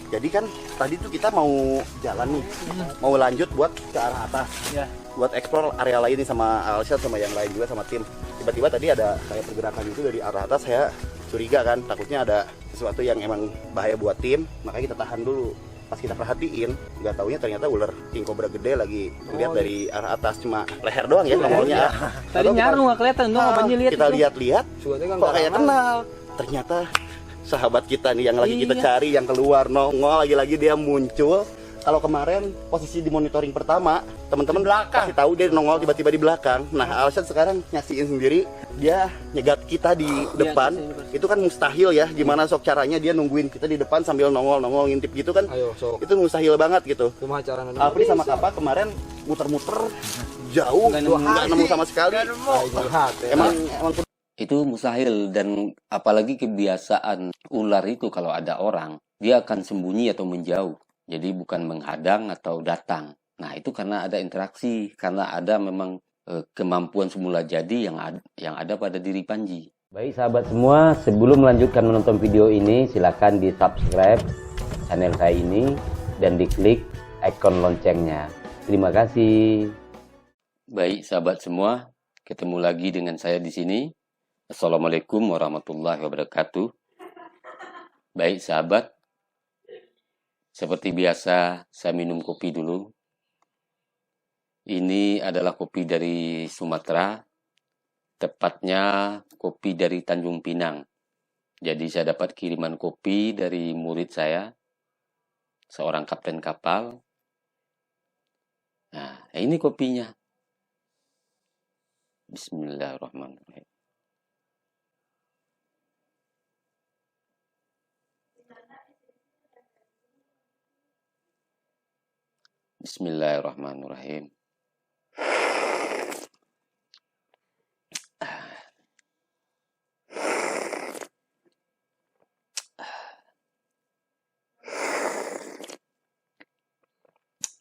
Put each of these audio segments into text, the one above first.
Jadi kan tadi tuh kita mau jalan nih, mau lanjut buat ke arah atas, buat eksplor area lain nih sama Alshad sama yang lain juga sama tim. Tiba-tiba tadi ada kayak pergerakan itu dari arah atas, saya curiga kan, takutnya ada sesuatu yang emang bahaya buat tim, makanya kita tahan dulu. Pas kita perhatiin, nggak taunya ternyata ular king cobra gede lagi lihat dari arah atas, cuma leher doang ya nongolnya. Tadi nyaru nggak kelihatan tuh, apanya lihat. Kita lihat-lihat, Kan kok kayak kenal. Ternyata sahabat kita nih yang lagi kita cari, yang keluar nongol lagi-lagi dia muncul. Kalau kemarin posisi di monitoring pertama, teman-teman pasti tahu dia nongol tiba-tiba di belakang. Nah, Alshad sekarang nyasiin sendiri, dia nyegat kita di depan. Itu kan mustahil ya. Gimana sok caranya dia nungguin kita di depan sambil nongol ngintip gitu kan? Ayo, sok. Itu mustahil banget gitu. Kumaha carana? Alfri sama Kapa kemarin muter-muter jauh, nggak nemu sama sekali. Emang Itu mustahil, dan apalagi kebiasaan ular itu kalau ada orang, dia akan sembunyi atau menjauh. Jadi bukan menghadang atau datang. Nah, itu karena ada interaksi, karena ada memang kemampuan semula jadi yang ada pada diri Panji. Baik sahabat semua, sebelum melanjutkan menonton video ini, silakan di subscribe channel saya ini dan diklik ikon loncengnya. Terima kasih. Baik sahabat semua, ketemu lagi dengan saya di sini. Assalamualaikum warahmatullahi wabarakatuh. Baik sahabat, seperti biasa saya minum kopi dulu. Ini adalah kopi dari Sumatera, tepatnya kopi dari Tanjung Pinang. Jadi saya dapat kiriman kopi dari murid saya, seorang kapten kapal. Nah, ini kopinya. Bismillahirrahmanirrahim. Bismillahirrahmanirrahim.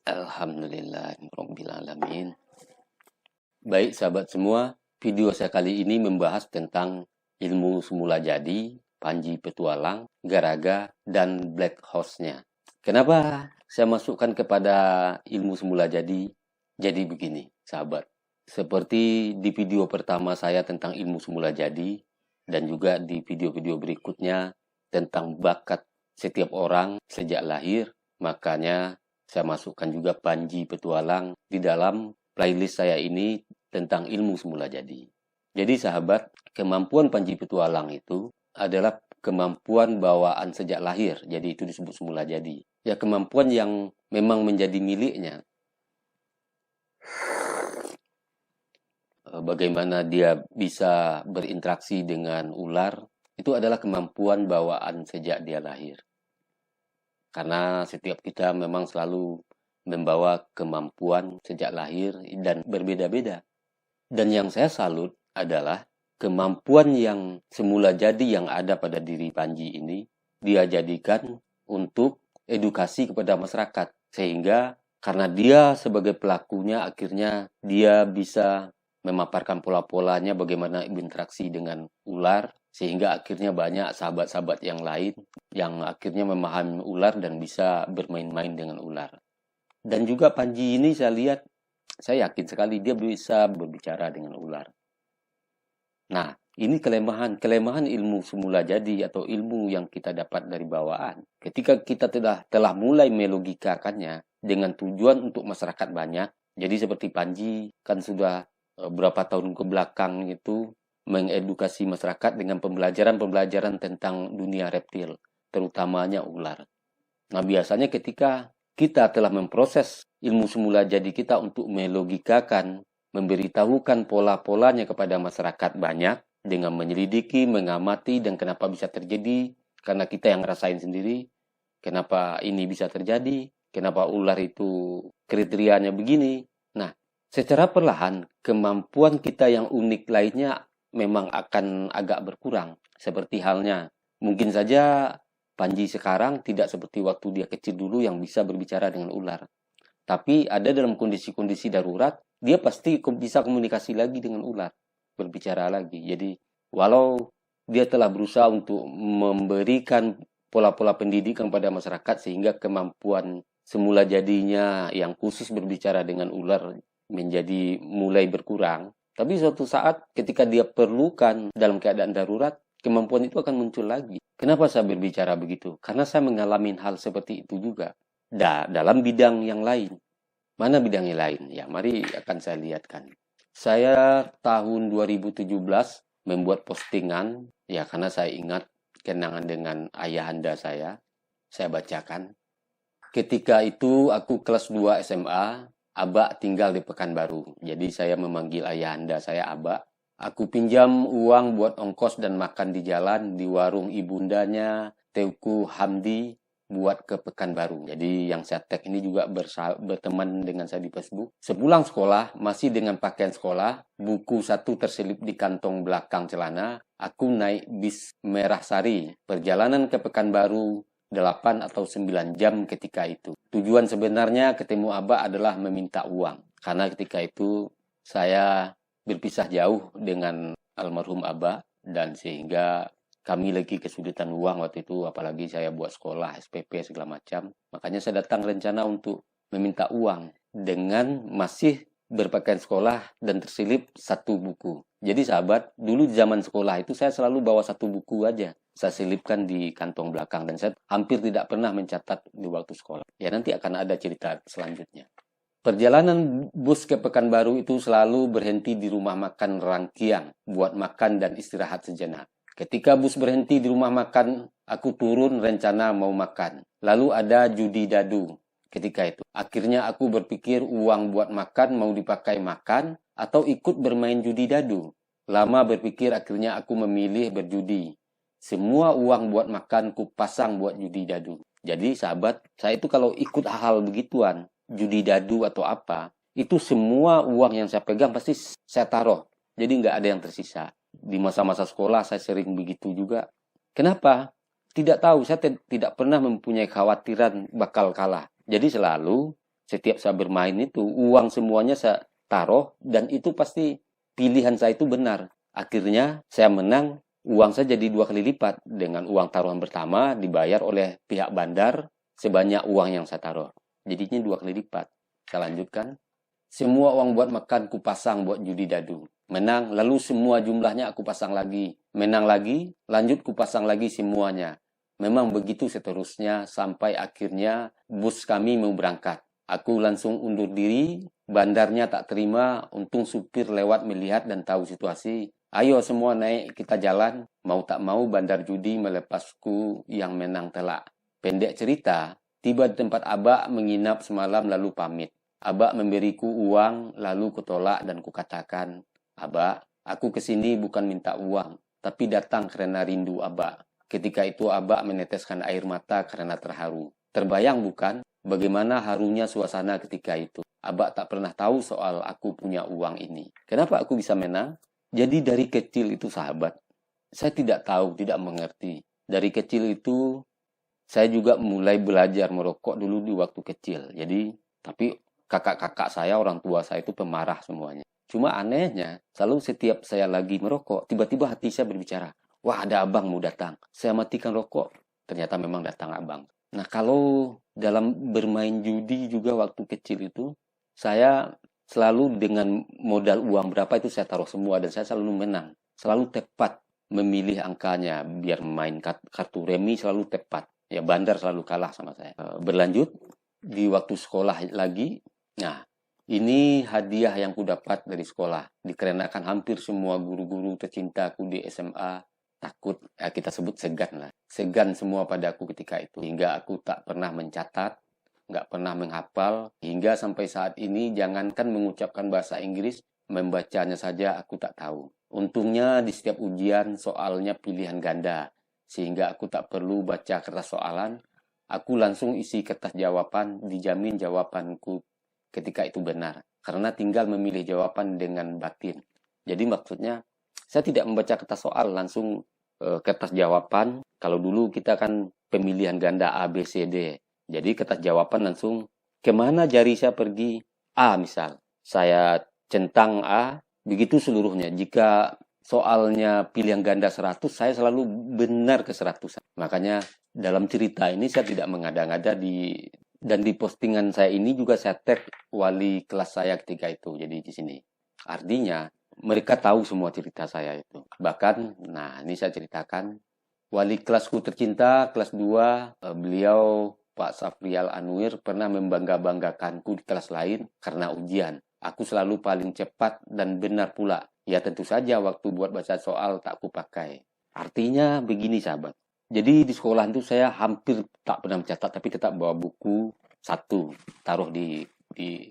Alhamdulillahirabbil alamin. Baik sahabat semua, video saya kali ini membahas tentang ilmu semula jadi, Panji Petualang, Garaga, dan Black Horse-nya. Kenapa saya masukkan kepada ilmu semula jadi? Jadi begini, sahabat. Seperti di video pertama saya tentang ilmu semula jadi, dan juga di video-video berikutnya tentang bakat setiap orang sejak lahir, makanya saya masukkan juga Panji Petualang di dalam playlist saya ini tentang ilmu semula jadi. Jadi sahabat, kemampuan Panji Petualang itu adalah kemampuan bawaan sejak lahir. Jadi itu disebut semula jadi. Ya, kemampuan yang memang menjadi miliknya. Bagaimana dia bisa berinteraksi dengan ular, itu adalah kemampuan bawaan sejak dia lahir. Karena setiap kita memang selalu membawa kemampuan sejak lahir dan berbeda-beda. Dan yang saya salut adalah kemampuan yang semula jadi yang ada pada diri Panji ini, dia jadikan untuk edukasi kepada masyarakat. Sehingga karena dia sebagai pelakunya, akhirnya dia bisa memaparkan pola-polanya bagaimana berinteraksi dengan ular, sehingga akhirnya banyak sahabat-sahabat yang lain yang akhirnya memahami ular dan bisa bermain-main dengan ular. Dan juga Panji ini saya yakin sekali dia bisa berbicara dengan ular. Nah, ini kelemahan ilmu semula jadi atau ilmu yang kita dapat dari bawaan. Ketika kita telah mulai melogikakannya dengan tujuan untuk masyarakat banyak, jadi seperti Panji kan sudah berapa tahun ke belakang itu mengedukasi masyarakat dengan pembelajaran tentang dunia reptil, terutamanya ular. Nah, biasanya ketika kita telah memproses ilmu semula jadi kita untuk melogikakan, memberitahukan pola-polanya kepada masyarakat banyak, dengan menyelidiki, mengamati, dan kenapa bisa terjadi, karena kita yang ngerasain sendiri, kenapa ini bisa terjadi, kenapa ular itu kriterianya begini. Nah, secara perlahan, kemampuan kita yang unik lainnya memang akan agak berkurang. Seperti halnya, mungkin saja Panji sekarang tidak seperti waktu dia kecil dulu yang bisa berbicara dengan ular. Tapi ada dalam kondisi-kondisi darurat, dia pasti bisa komunikasi lagi dengan ular, berbicara lagi. Jadi, walau dia telah berusaha untuk memberikan pola-pola pendidikan pada masyarakat sehingga kemampuan semula jadinya yang khusus berbicara dengan ular menjadi mulai berkurang. Tapi suatu saat ketika dia perlukan dalam keadaan darurat, kemampuan itu akan muncul lagi. Kenapa saya berbicara begitu? Karena saya mengalami hal seperti itu juga. Dalam bidang yang lain. Mana bidang yang lain? Ya, mari akan saya lihatkan. Saya tahun 2017 membuat postingan, ya karena saya ingat kenangan dengan ayahanda saya bacakan. Ketika itu aku kelas 2 SMA, Abak tinggal di Pekanbaru. Jadi saya memanggil ayahanda saya Abak. Aku pinjam uang buat ongkos dan makan di jalan di warung ibundanya, Teuku Hamdi, buat ke Pekanbaru. Jadi yang saya tag ini juga berteman dengan saya di Facebook. Sepulang sekolah, masih dengan pakaian sekolah, buku satu terselip di kantong belakang celana, aku naik bis Merah Sari. Perjalanan ke Pekanbaru 8 atau 9 jam ketika itu. Tujuan sebenarnya ketemu Abah adalah meminta uang. Karena ketika itu saya berpisah jauh dengan almarhum Abah dan sehingga kami lagi kesulitan uang waktu itu, apalagi saya buat sekolah, SPP segala macam. Makanya saya datang rencana untuk meminta uang dengan masih berpakaian sekolah dan terselip satu buku. Jadi sahabat, dulu di zaman sekolah itu saya selalu bawa satu buku aja. Saya selipkan di kantong belakang dan saya hampir tidak pernah mencatat di waktu sekolah. Ya nanti akan ada cerita selanjutnya. Perjalanan bus ke Pekanbaru itu selalu berhenti di rumah makan Rangkiang buat makan dan istirahat sejenak. Ketika bus berhenti di rumah makan, aku turun rencana mau makan. Lalu ada judi dadu ketika itu. Akhirnya aku berpikir uang buat makan mau dipakai makan atau ikut bermain judi dadu. Lama berpikir akhirnya aku memilih berjudi. Semua uang buat makan ku pasang buat judi dadu. Jadi sahabat, saya itu kalau ikut hal begituan, judi dadu atau apa, itu semua uang yang saya pegang pasti saya taruh. Jadi nggak ada yang tersisa. Di masa-masa sekolah saya sering begitu juga. Kenapa? Tidak tahu, saya tidak pernah mempunyai khawatiran bakal kalah. Jadi selalu setiap saya bermain itu, uang semuanya saya taruh dan itu pasti pilihan saya itu benar. Akhirnya saya menang. Uang saya jadi 2 kali lipat. Dengan uang taruhan pertama dibayar oleh pihak bandar sebanyak uang yang saya taruh. Jadinya 2 kali lipat. Saya lanjutkan. Semua uang buat makan ku pasang buat judi dadu. Menang, lalu semua jumlahnya aku pasang lagi. Menang lagi, lanjut ku pasang lagi semuanya. Memang begitu seterusnya sampai akhirnya bus kami mau berangkat. Aku langsung undur diri, bandarnya tak terima, untung supir lewat melihat dan tahu situasi. Ayo semua naik, kita jalan. Mau tak mau bandar judi melepasku yang menang telak. Pendek cerita, tiba di tempat Abak menginap semalam lalu pamit. Abak memberiku uang lalu kutolak dan kukatakan, Abak, aku kesini bukan minta uang, tapi datang karena rindu Abak. Ketika itu Abak meneteskan air mata karena terharu. Terbayang bukan bagaimana harunya suasana ketika itu. Abak tak pernah tahu soal aku punya uang ini. Kenapa aku bisa menang? Jadi dari kecil itu sahabat, saya tidak tahu, tidak mengerti. Dari kecil itu, saya juga mulai belajar merokok dulu di waktu kecil. Jadi, tapi kakak-kakak saya, orang tua saya itu pemarah semuanya. Cuma anehnya, selalu setiap saya lagi merokok, tiba-tiba hati saya berbicara, wah ada abang mau datang. Saya matikan rokok, ternyata memang datang abang. Nah kalau dalam bermain judi juga waktu kecil itu, saya selalu dengan modal uang berapa itu saya taruh semua dan saya selalu menang. Selalu tepat memilih angkanya biar main kartu remi selalu tepat. Ya bandar selalu kalah sama saya. Berlanjut di waktu sekolah lagi. Nah, ini hadiah yang ku dapat dari sekolah. Dikarenakan hampir semua guru-guru tercintaku di SMA takut, ya kita sebut segan lah. Segan semua padaku ketika itu. Hingga aku tak pernah mencatat, nggak pernah menghafal, hingga sampai saat ini jangankan mengucapkan bahasa Inggris, membacanya saja aku tak tahu. Untungnya di setiap ujian soalnya pilihan ganda, sehingga aku tak perlu baca kertas soalan, aku langsung isi kertas jawaban, dijamin jawabanku ketika itu benar. Karena tinggal memilih jawaban dengan batin. Jadi maksudnya, saya tidak membaca kertas soal, langsung kertas jawaban. Kalau dulu kita kan pemilihan ganda A, B, C, D. Jadi kertas jawaban langsung kemana jari saya pergi? A misal. Saya centang A, begitu seluruhnya. Jika soalnya pilihan ganda 100, saya selalu benar ke 100. Makanya dalam cerita ini saya tidak mengada-ngada dan di postingan saya ini juga saya tag wali kelas saya ketika itu. Jadi di sini. Artinya mereka tahu semua cerita saya itu. Bahkan, nah ini saya ceritakan, wali kelasku tercinta kelas 2, beliau Pak Safrial Anwir pernah membangga-banggakanku di kelas lain karena ujian. Aku selalu paling cepat dan benar pula. Ya tentu saja waktu buat baca soal tak kupakai. Artinya begini sahabat. Jadi di sekolah itu saya hampir tak pernah mencatat, tapi tetap bawa buku satu, taruh di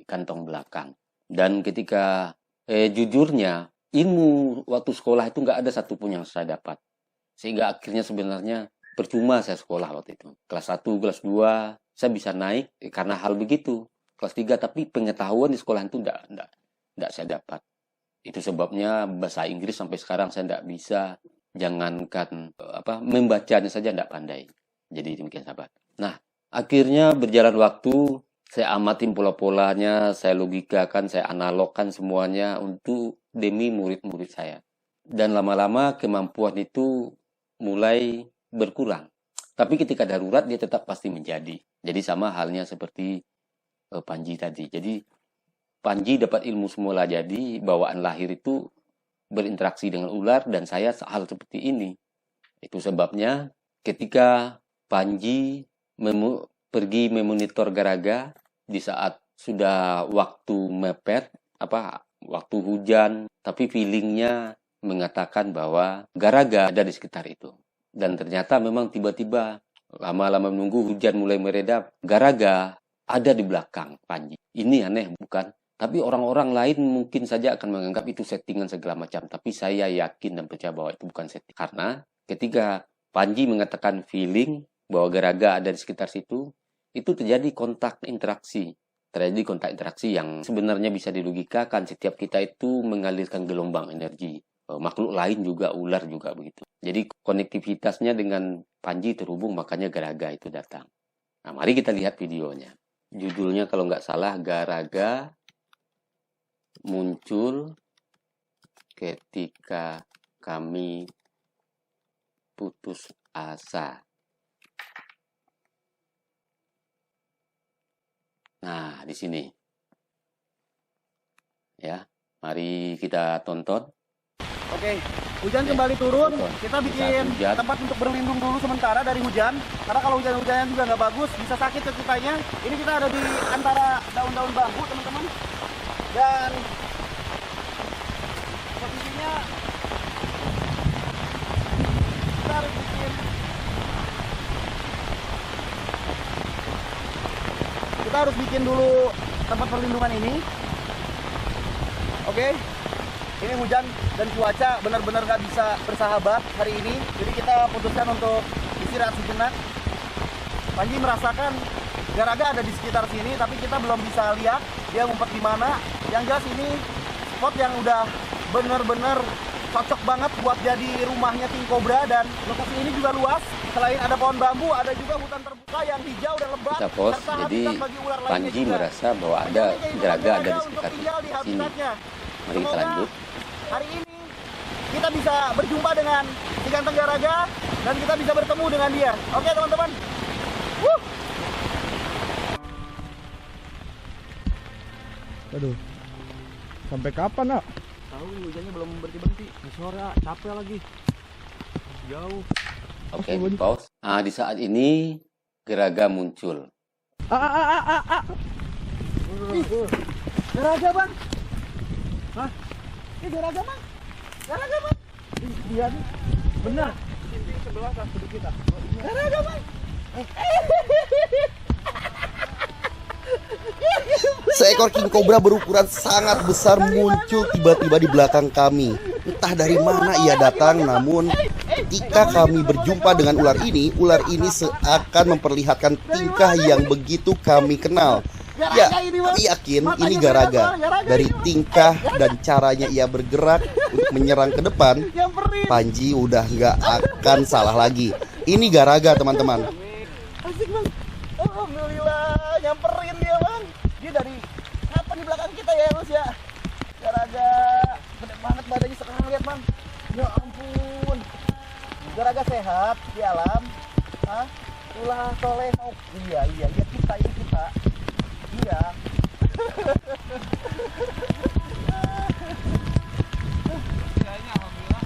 kantong belakang. Dan ketika jujurnya ilmu waktu sekolah itu nggak ada satupun yang saya dapat. Sehingga akhirnya sebenarnya percuma saya sekolah waktu itu. Kelas 1, kelas 2 saya bisa naik karena hal begitu. Kelas 3 tapi pengetahuan di sekolah itu enggak saya dapat. Itu sebabnya bahasa Inggris sampai sekarang saya enggak bisa, jangankan membacanya saja enggak pandai. Jadi demikian sahabat. Nah, akhirnya berjalan waktu, saya amatin pola-polanya, saya logikakan, saya analogkan semuanya untuk demi murid-murid saya. Dan lama-lama kemampuan itu mulai berkurang. Tapi ketika darurat dia tetap pasti menjadi. Jadi sama halnya seperti Panji tadi. Jadi Panji dapat ilmu semula, jadi bawaan lahir itu berinteraksi dengan ular, dan saya hal seperti ini. Itu sebabnya ketika Panji pergi memonitor Garaga di saat sudah waktu mepet, waktu hujan, tapi feelingnya mengatakan bahwa Garaga ada di sekitar itu. Dan ternyata memang tiba-tiba lama-lama menunggu hujan mulai meredap, Garaga ada di belakang Panji. Ini aneh bukan? Tapi orang-orang lain mungkin saja akan menganggap itu settingan segala macam. Tapi saya yakin dan percaya bahwa itu bukan setting. Karena ketika Panji mengatakan feeling bahwa Garaga ada di sekitar situ, itu terjadi kontak interaksi. Terjadi kontak interaksi yang sebenarnya bisa dilogikakan. Setiap kita itu mengalirkan gelombang energi. Makhluk lain juga, ular juga begitu. Jadi konektivitasnya dengan Panji terhubung, makanya Garaga itu datang. Nah, mari kita lihat videonya. Judulnya kalau nggak salah, Garaga muncul ketika kami putus asa. Nah, di sini. Ya, mari kita tonton. Oke, hujan kembali turun. Kita bikin tempat untuk berlindung dulu sementara dari hujan. Karena kalau hujan-hujan juga nggak bagus, bisa sakit ke kitanya. Ini kita ada di antara daun-daun bambu, teman-teman. Dan posisinya kita harus bikin dulu tempat perlindungan ini. Oke. Ini hujan dan cuaca benar-benar nggak bisa bersahabat hari ini. Jadi kita putuskan untuk istirahat sejenak. Panji merasakan Garaga ada di sekitar sini, tapi kita belum bisa lihat dia ngumpet di mana. Yang jelas ini spot yang udah benar-benar cocok banget buat jadi rumahnya King Cobra, dan lokasi ini juga luas. Selain ada pohon bambu, ada juga hutan terbuka yang hijau dan lebat. Jadi Panji merasa bahwa ada Garaga ada di sekitar sini. Mari kita lanjut. Hari ini kita bisa berjumpa dengan si ganteng Garaga dan kita bisa bertemu dengan dia. Oke teman-teman. Aduh, sampai kapan nak? Tahu hujannya belum berhenti. Sore capek lagi. Jauh. Oke, pause. Nah, di saat ini Garaga muncul. Garaga bang. Hah? Ini Garaga bang. Garaga bang. Dia nih. Benar. Di sebelah kan duduk kita. Garaga bang. Seekor King Cobra berukuran sangat besar muncul tiba-tiba di belakang kami. Entah dari mana ia datang, namun ketika kami berjumpa dengan ular ini seakan memperlihatkan tingkah yang begitu kami kenal. Ya, kami yakin ini Garaga. Dari tingkah dan caranya ia bergerak untuk menyerang ke depan, Panji udah nggak akan salah lagi. Ini Garaga, teman-teman. Asik bang. Alhamdulillah, nyamperin dia bang. Dia dari kapan di belakang kita ya Mas ya? Garaga gede banget badannya, sekarang lihat bang. ini kita. Iya.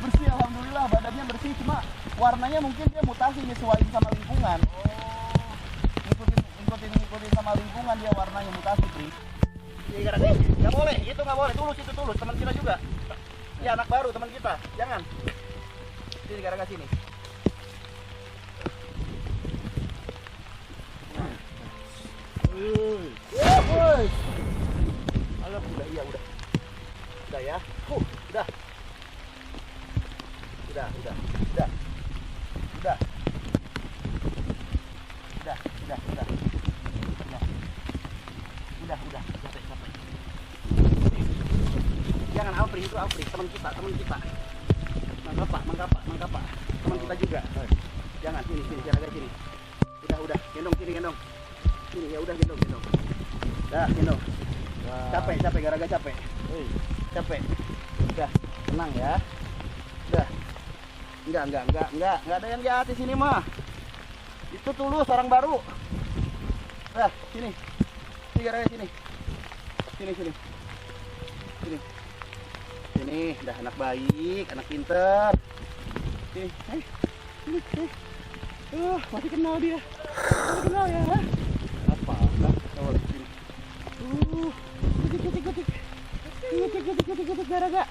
Bersih, alhamdulillah, badannya bersih, cuma warnanya mungkin dia mutasi nyesuaiin sama lingkungan. Ngikutin sama lingkungan, dia warnanya mutasi, Pri. Nggak boleh, itu nggak boleh, tulus itu tulus, teman kita juga. Ya anak baru teman kita, jangan. Sini gara-gara sini. Alah, udah, iya udah. Udah ya. Udah. Udah. Capek. Jangan Alfri, itu Alfri, teman kita. Manggapa. Teman kita juga. Jangan, sini, gara-gara sini. Udah, gendong. Sini, ya udah gendong. Dah, gendong. Capek, gara-gara capek. Capek. Udah, tenang ya. Udah. Enggak ada yang jahat di sini mah. Itu tulus orang baru. Dah, sini. Sini gara-gara sini. Sini, dah anak baik, anak pinter. Sini. Masih kenal dia. Masih kenal ya. Apa? Sini. Kutik, garaga.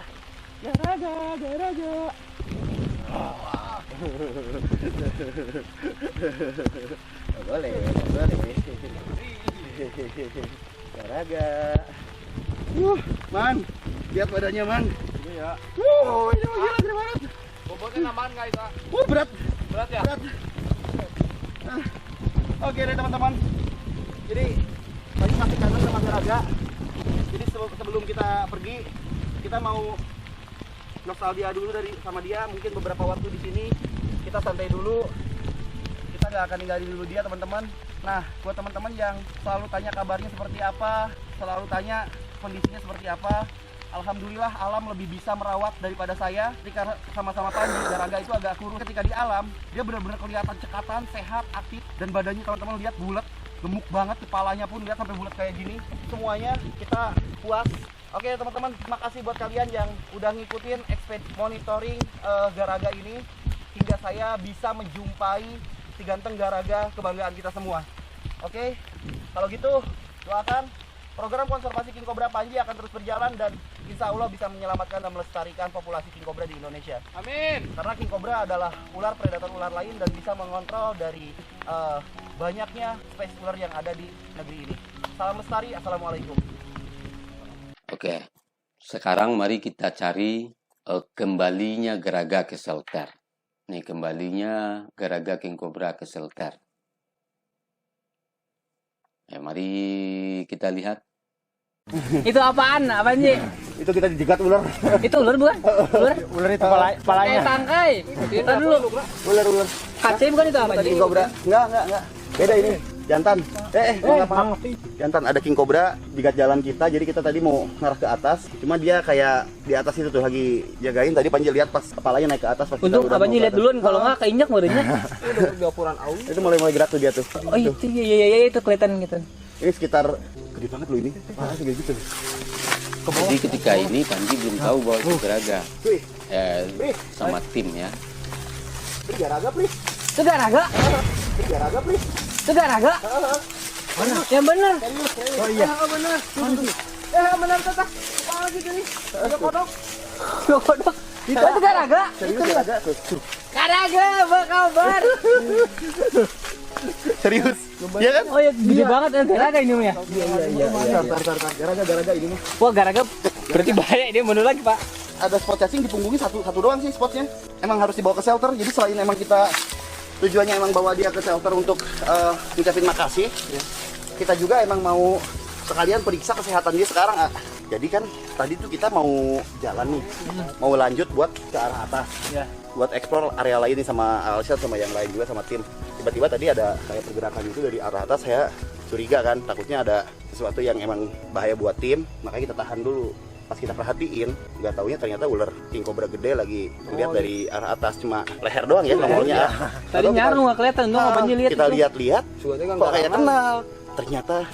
Boleh. Garaga. Man, lihat badannya, Man. Iya. Gila, gede banget. Bobotnya namaan nggak itu? Berat. Berat ya? Berat. Oke deh teman-teman. Jadi masih kangen sama Garaga. Jadi sebelum kita pergi, kita mau nostalgia dulu sama dia. Mungkin beberapa waktu di sini kita santai dulu. Kita nggak akan ninggalin dulu dia, teman-teman. Nah, buat teman-teman yang selalu tanya kabarnya seperti apa, selalu tanya kondisinya seperti apa, alhamdulillah alam lebih bisa merawat daripada saya. Ketika sama-sama Panji, Garaga itu agak kurus. Ketika di alam, dia benar-benar kelihatan cekatan, sehat, aktif, dan badannya teman-teman lihat bulat, gemuk banget, kepalanya pun lihat sampai bulat kayak gini. Semuanya kita puas. Oke teman-teman, terima kasih buat kalian yang udah ngikutin ekspedisi monitoring Garaga ini hingga saya bisa menjumpai si ganteng Garaga, kebanggaan kita semua. Oke, kalau gitu doakan program konservasi King Cobra Panji akan terus berjalan dan insya Allah bisa menyelamatkan dan melestarikan populasi King Cobra di Indonesia. Amin. Karena King Cobra adalah ular predator ular lain dan bisa mengontrol dari banyaknya spesies ular yang ada di negeri ini. Salam lestari, assalamualaikum. Oke, sekarang mari kita cari kembalinya Garaga ke shelter. Nih kembalinya Garaga King Cobra ke shelter. Ya, mari kita lihat. Itu apaan? Apaan sih? Itu kita dijegat ular. Itu ular bukan? Ular itu palanya. Tangkai. Kita dulu. Ular. Kace bukan itu apa King Cobra. Enggak. Beda ini. Jantan. Jantan, ada King Cobra digat jalan kita. Jadi kita tadi mau ngarah ke atas. Cuma dia kayak di atas itu tuh lagi jagain. Tadi Panji lihat pas kepalanya naik ke atas. Untung Abang lihat duluan, kalau nggak keinjak badannya. Itu mulai gerak tuh dia tuh. Oh itu iya itu kelihatan gitu. Ini sekitar gede banget loh ini. Parah segede gitu. Jadi ketika ini Panji belum tahu bahwa itu Garaga. Sama tim ya. Garaga, please. Itu Garaga. Itu Garaga. Mana? Yang benar. Oh iya. Benar. Benar tetap. Apa lagi ini? Ada kodok. Itu Garaga. Serius Garaga tuh. Garaga, apa kabar? Serius. Iya kan? Oh ya, gede banget ya Garaga ini ya. Iya. Garaga ini. Wah, Garaga berarti bahaya dia mundur lagi, Pak. Ada spot cacing di punggungnya satu doang sih spotnya. Emang harus dibawa ke shelter. Jadi selain emang kita tujuannya emang bawa dia ke shelter untuk ngucapin makasih, kita juga emang mau sekalian periksa kesehatan dia sekarang. Jadi kan tadi tuh kita mau jalan nih, mau lanjut buat ke arah atas, buat explore area lain nih sama Alshad sama yang lain juga sama tim. Tiba-tiba tadi ada kayak pergerakan itu dari arah atas, saya curiga kan, takutnya ada sesuatu yang emang bahaya buat tim, makanya kita tahan dulu. Pas kita perhatiin, nggak taunya ternyata ular King Cobra gede lagi lihat dari arah atas, cuma leher doang ya nongolnya. Tadi nyaru nggak kelihatan, nggak banyak lihat. Kita lihat-lihat, kok kayak kenal. ternyata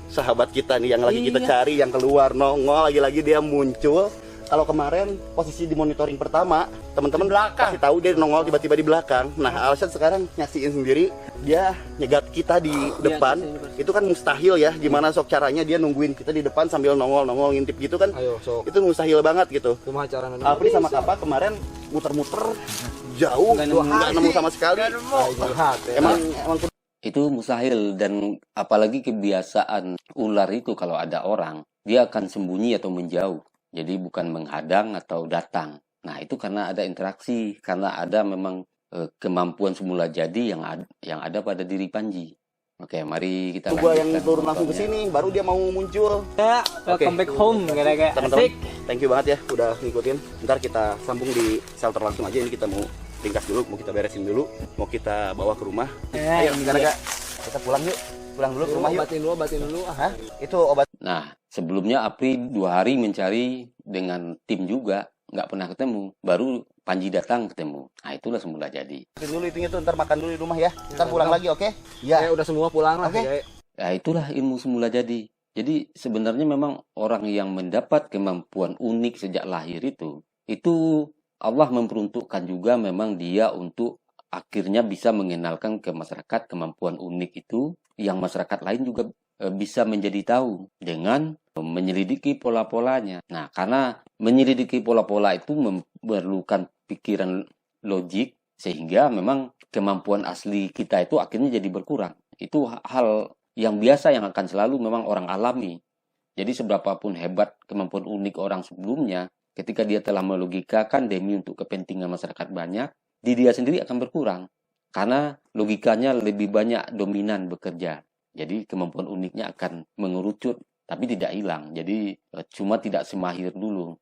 sahabat kita nih yang lagi kita cari, yang keluar nongol lagi-lagi dia muncul. Kalau kemarin posisi di monitoring pertama, teman-teman pasti tahu dia nongol tiba-tiba di belakang. Nah, Alshad sekarang nyaksiin sendiri, dia nyegat kita di depan. Itu kan mustahil ya. Gimana sok caranya dia nungguin kita di depan sambil nongol ngintip gitu kan? Ayo, sok. Itu mustahil banget gitu. Kumaha carana? Alfri sama Kapa kemarin muter-muter jauh, nggak nemu sama sekali. Emang Itu mustahil, dan apalagi kebiasaan ular itu kalau ada orang, dia akan sembunyi atau menjauh. Jadi bukan menghadang atau datang. Nah, itu karena ada interaksi, karena ada memang kemampuan semula jadi yang ada pada diri Panji. Oke, mari kita gua yang lanjutkan turun langsung ke fotonya. sini, baru dia mau muncul. Ya, welcome back home kayak Teman-teman, asik. thank you banget ya udah ngikutin. Ntar kita sambung di shelter langsung aja. Ini kita mau ringkas dulu, mau kita beresin dulu, mau kita bawa ke rumah. Ayo, gimana Kak? Kita pulang yuk. Pulang dulu ke rumah yuk. Batin dulu. Hah? Itu obat. Nah, sebelumnya Apri 2 hari mencari dengan tim juga, nggak pernah ketemu. Baru Panji datang ketemu. Nah, itulah semula jadi. Bikin dulu itunya tuh, ntar makan dulu di rumah ya. Ntar pulang lagi, oke? Ya, Ya. udah semua pulang lah. Oke. Jai. Nah, itulah ilmu semula jadi. Jadi sebenarnya memang orang yang mendapat kemampuan unik sejak lahir itu Allah memperuntukkan juga memang dia untuk akhirnya bisa mengenalkan ke masyarakat kemampuan unik itu yang masyarakat lain juga bisa menjadi tahu dengan menyelidiki pola-polanya. Nah, karena menyelidiki pola-pola itu memerlukan pikiran logik, sehingga memang kemampuan asli kita itu akhirnya jadi berkurang. Itu hal yang biasa yang akan selalu memang orang alami. Jadi seberapapun hebat kemampuan unik orang sebelumnya, ketika dia telah melogikakan demi untuk kepentingan masyarakat banyak, di dia sendiri akan berkurang. Karena logikanya lebih banyak dominan bekerja. Jadi kemampuan uniknya akan mengerucut, tapi tidak hilang. Jadi cuma tidak semahir dulu,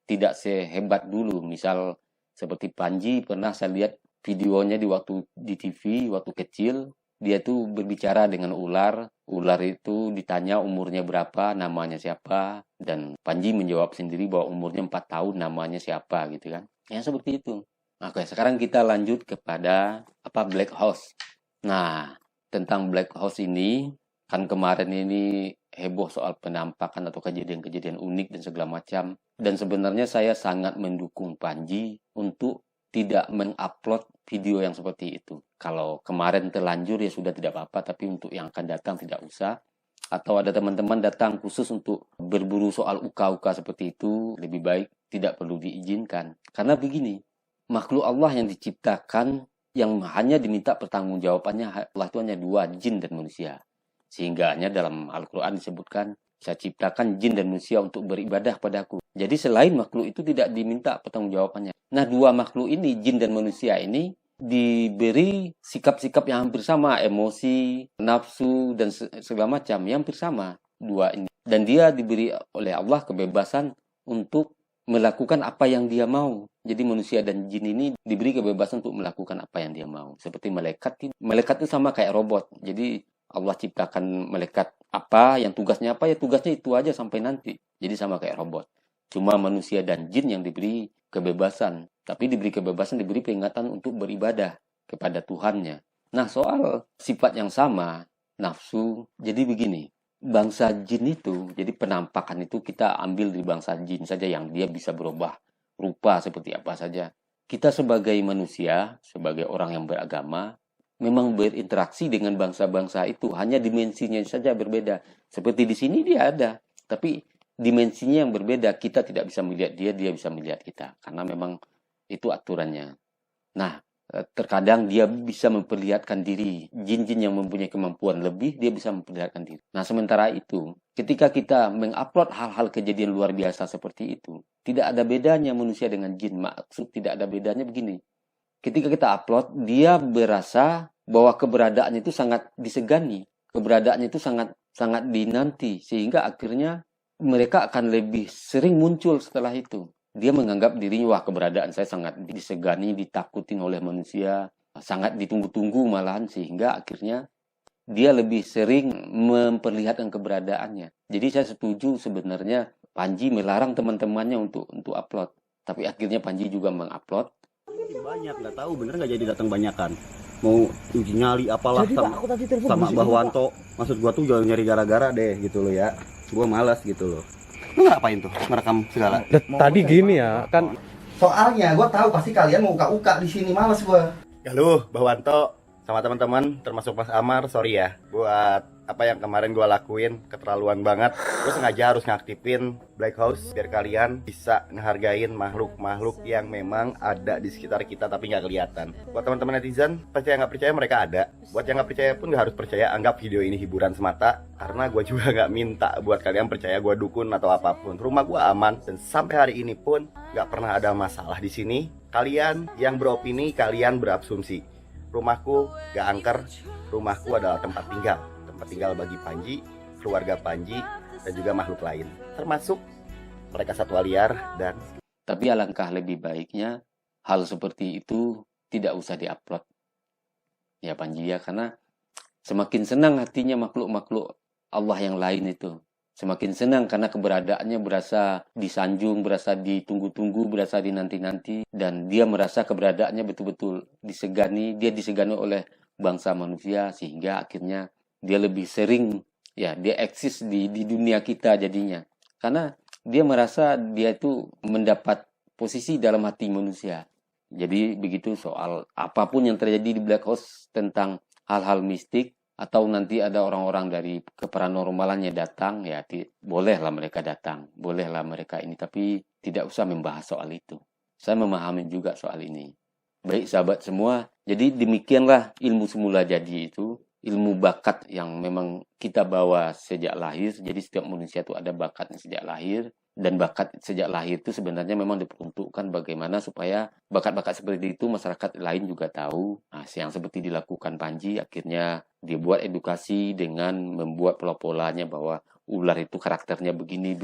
tidak sehebat dulu. Misal seperti Panji, pernah saya lihat videonya di TV waktu kecil, dia tuh berbicara dengan ular. Ular itu ditanya umurnya berapa, namanya siapa, dan Panji menjawab sendiri bahwa umurnya 4 tahun, namanya siapa gitu kan. Yang seperti itu. Oke, sekarang kita lanjut kepada Black House. Nah, tentang Black House ini, kan kemarin ini heboh soal penampakan atau kejadian-kejadian unik dan segala macam. Dan sebenarnya saya sangat mendukung Panji untuk tidak mengupload video yang seperti itu. Kalau kemarin terlanjur ya sudah tidak apa-apa, tapi untuk yang akan datang tidak usah. Atau ada teman-teman datang khusus untuk berburu soal uka-uka seperti itu, lebih baik tidak perlu diizinkan. Karena begini, makhluk Allah yang diciptakan yang hanya diminta pertanggungjawabannya Allah itu hanya 2, jin dan manusia. Sehingga hanya dalam Al-Quran disebutkan, saya ciptakan jin dan manusia untuk beribadah padaku. Jadi selain makhluk itu tidak diminta pertanggungjawabannya. Nah, 2 makhluk ini, jin dan manusia ini, diberi sikap-sikap yang hampir sama, emosi, nafsu, dan segala macam yang hampir sama, 2 ini. Dan dia diberi oleh Allah kebebasan untuk melakukan apa yang dia mau. Jadi manusia dan jin ini diberi kebebasan untuk melakukan apa yang dia mau. Seperti malaikat. Malaikat itu sama kayak robot. Jadi Allah ciptakan malaikat apa, yang tugasnya apa, ya tugasnya itu aja sampai nanti. Jadi sama kayak robot. Cuma manusia dan jin yang diberi kebebasan. Tapi diberi kebebasan, diberi peringatan untuk beribadah kepada Tuhannya. Nah, soal sifat yang sama, nafsu, jadi begini. Bangsa jin itu, jadi penampakan itu kita ambil di bangsa jin saja yang dia bisa berubah rupa seperti apa saja. Kita sebagai manusia, sebagai orang yang beragama, memang berinteraksi dengan bangsa-bangsa itu, hanya dimensinya saja berbeda. Seperti di sini dia ada, tapi dimensinya yang berbeda. Kita tidak bisa melihat dia, dia bisa melihat kita. Karena memang itu aturannya. Nah, terkadang dia bisa memperlihatkan diri. Jin-jin yang mempunyai kemampuan lebih, dia bisa memperlihatkan diri. Nah, sementara itu, ketika kita mengupload hal-hal kejadian luar biasa seperti itu, tidak ada bedanya manusia dengan jin. Maksud tidak ada bedanya begini. Ketika kita upload, dia berasa bahwa keberadaannya itu sangat disegani. Keberadaannya itu sangat dinanti. Sehingga akhirnya mereka akan lebih sering muncul setelah itu. Dia menganggap dirinya, wah keberadaan saya sangat disegani, ditakutin oleh manusia, sangat ditunggu-tunggu malahan, sehingga akhirnya dia lebih sering memperlihatkan keberadaannya. Jadi saya setuju sebenarnya Panji melarang teman-temannya untuk upload. Tapi akhirnya Panji juga mengupload. Banyak, nggak tahu bener nggak jadi datang banyakan. mau uji nyali apalah Jadi Pak, aku tadi telepon sama berisik Mbah juga, Pak. Wanto. Maksud gua tuh jangan nyari gara-gara deh gitu loh ya. Gua malas gitu loh. Lu ngapain tuh ngerekam segala? Tadi gini ya, kan Soalnya gua tahu pasti kalian mau uka-uka di sini, males gua. Ya lu, Mbah Wanto sama teman-teman termasuk Mas Amar, sorry ya buat apa yang kemarin gua lakuin, keterlaluan banget. Gue sengaja harus ngaktifin Black House biar kalian bisa ngehargain makhluk-makhluk yang memang ada di sekitar kita tapi nggak kelihatan. Buat teman-teman netizen, percaya nggak percaya mereka ada. Buat yang nggak percaya pun nggak harus percaya, anggap video ini hiburan semata. Karena gue juga nggak minta buat kalian percaya gue dukun atau apapun. Rumah gue aman dan sampai hari ini pun nggak pernah ada masalah di sini. Kalian yang beropini, kalian berasumsi. Rumahku gak angker, rumahku adalah tempat tinggal bagi Panji, keluarga Panji, dan juga makhluk lain, termasuk mereka satwa liar dan... Tapi alangkah lebih baiknya hal seperti itu tidak usah diupload. Ya Panji ya, karena semakin senang hatinya makhluk-makhluk Allah yang lain itu. Semakin senang karena keberadaannya berasa disanjung, berasa ditunggu-tunggu, berasa dinanti-nanti. Dan dia merasa keberadaannya betul-betul disegani. Dia disegani oleh bangsa manusia sehingga akhirnya dia lebih sering, ya dia eksis di dunia kita jadinya. Karena dia merasa dia itu mendapat posisi dalam hati manusia. Jadi begitu soal apapun yang terjadi di Black House tentang hal-hal mistik, atau nanti ada orang-orang dari keparanormalannya datang, ya bolehlah mereka datang, bolehlah mereka ini, tapi tidak usah membahas soal itu. Saya memahami juga soal ini. Baik sahabat semua, jadi demikianlah ilmu semula jadi itu, ilmu bakat yang memang kita bawa sejak lahir. Jadi setiap manusia itu ada bakatnya sejak lahir, dan bakat sejak lahir itu sebenarnya memang diperuntukkan bagaimana supaya bakat-bakat seperti itu masyarakat lain juga tahu. Nah, yang seperti dilakukan Panji, akhirnya dia buat edukasi dengan membuat pola-polanya bahwa ular itu karakternya begini,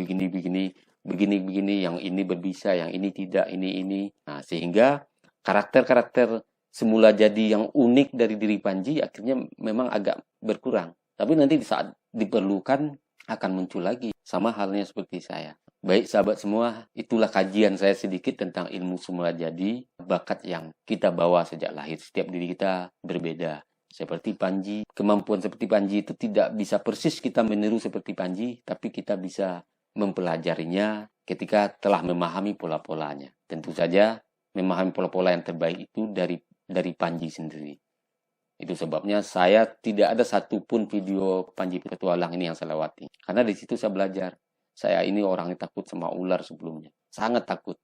yang ini berbisa, yang ini tidak, ini. Nah, sehingga karakter-karakter semula jadi yang unik dari diri Panji akhirnya memang agak berkurang. Tapi nanti di saat diperlukan akan muncul lagi. Sama halnya seperti saya. Baik sahabat semua, itulah kajian saya sedikit tentang ilmu semula jadi, bakat yang kita bawa sejak lahir. Setiap diri kita berbeda. Seperti Panji, kemampuan seperti Panji itu tidak bisa persis kita meniru seperti Panji, tapi kita bisa mempelajarinya ketika telah memahami pola-polanya. Tentu saja memahami pola-pola yang terbaik itu dari Panji sendiri. Itu sebabnya saya tidak ada satupun video Panji Petualang ini yang saya lewati. Karena di situ saya belajar. Saya ini orang yang takut sama ular sebelumnya. Sangat takut.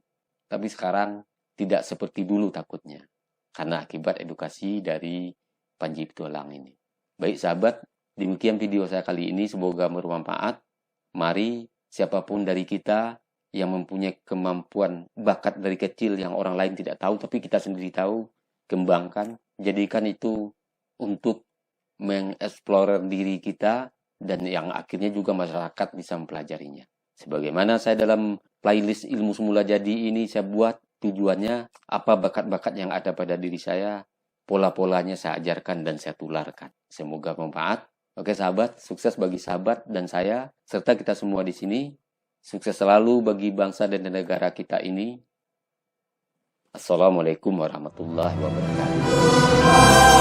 Tapi sekarang tidak seperti dulu takutnya. Karena akibat edukasi dari Panji Petualang ini. Baik sahabat, demikian video saya kali ini. Semoga bermanfaat. Mari siapapun dari kita yang mempunyai kemampuan bakat dari kecil yang orang lain tidak tahu, tapi kita sendiri tahu, kembangkan. Jadikan itu untuk mengeksplor diri kita, dan yang akhirnya juga masyarakat bisa mempelajarinya. Sebagaimana saya dalam playlist ilmu semula jadi ini saya buat, tujuannya apa bakat-bakat yang ada pada diri saya, pola-polanya saya ajarkan dan saya tularkan. Semoga bermanfaat. Oke sahabat, sukses bagi sahabat dan saya, serta kita semua di sini. Sukses selalu bagi bangsa dan negara kita ini. Assalamualaikum warahmatullahi wabarakatuh.